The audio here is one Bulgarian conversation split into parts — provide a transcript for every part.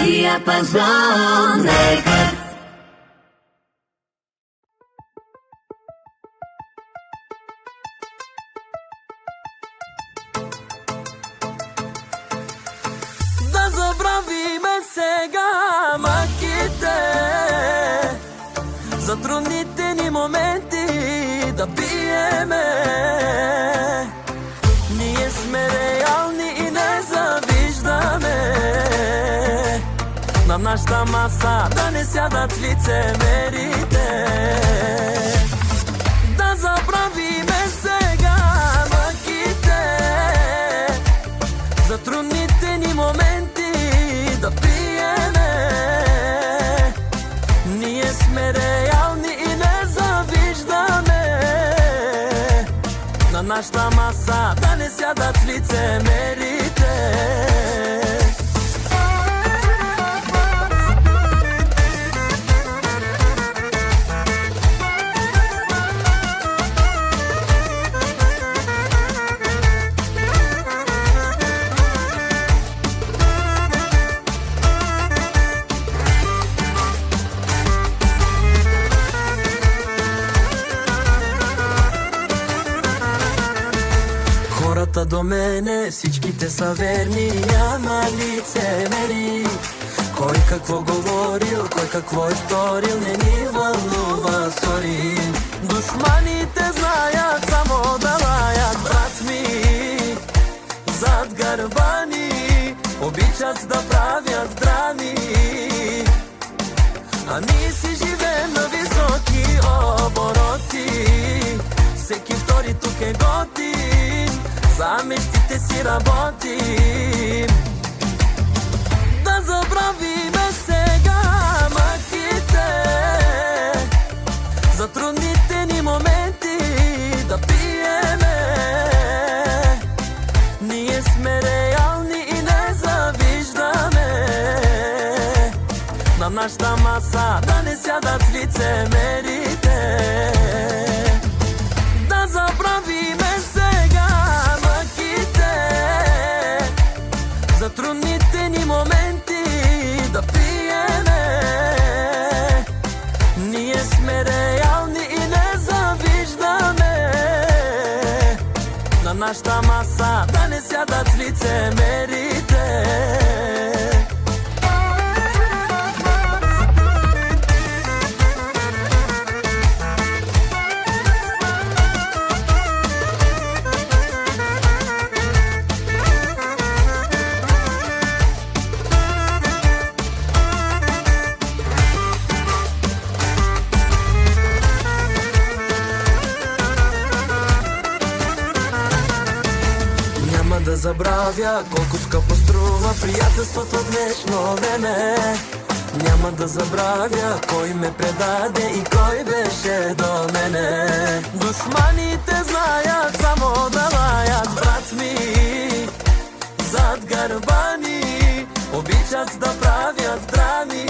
Диапазон Рекордс. Да забравиме сега мъките, за трудните ни моменти да пиеме. Ние сме реални и не завиждаме. На нашата маса да не сядат лицемерите. Да забравиме сега мъките, за трудните ни моменти да пиеме. Ние сме реални и не завиждаме. На нашата маса да не сядат лицемерите. Хората до мене, всичките са верни, няма лицемери. Кой какво говорил, кой какво е сторил, не ни вълнува, сори. Душманите знаят само да лаят, брат ми, зад гърба ни обичат да правят драми. А ние си живеем на високи обороти. Всеки втори тук е готин, за мечтите си работим. Да забравиме сега мъките, за трудните ни моменти да пиеме. Ние сме реални и не завиждаме. На нашата маса да не сядат лицемерите. Да забравиме сега мъките, за трудните ни моменти да пиеме. Ние сме реални и не завиждаме. На нашата маса да не сядат лицемерите. Да забравя колко скъпо струва приятелството в днешно време. Няма да забравя кой ме предаде и кой беше до мене. Душманите знаят само да лаят, брат ми, зад гърба ни обичат да правят драми.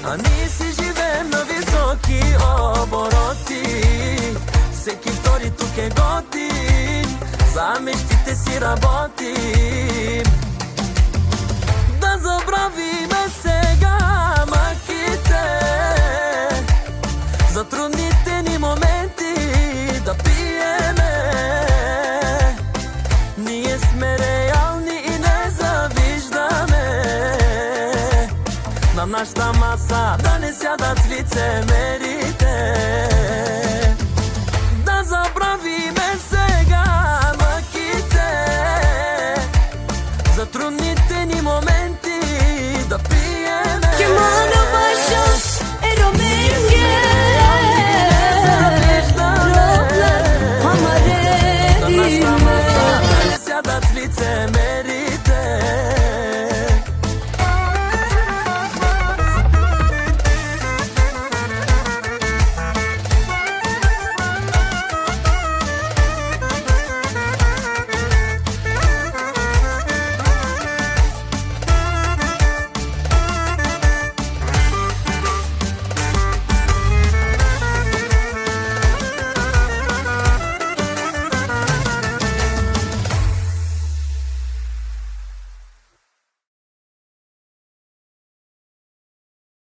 А ние си живеем на високи обороти. Всеки втори тук е готин, за мечтите си работим. Да забравиме сега мъките, за трудните ни моменти да пиеме. Ние сме реални и не завиждаме. На нашата маса да не сядат лицемерите. Да забравиме сега мъките, за трудните ни моменти да пиеме. Chiamano Basho e Romeo.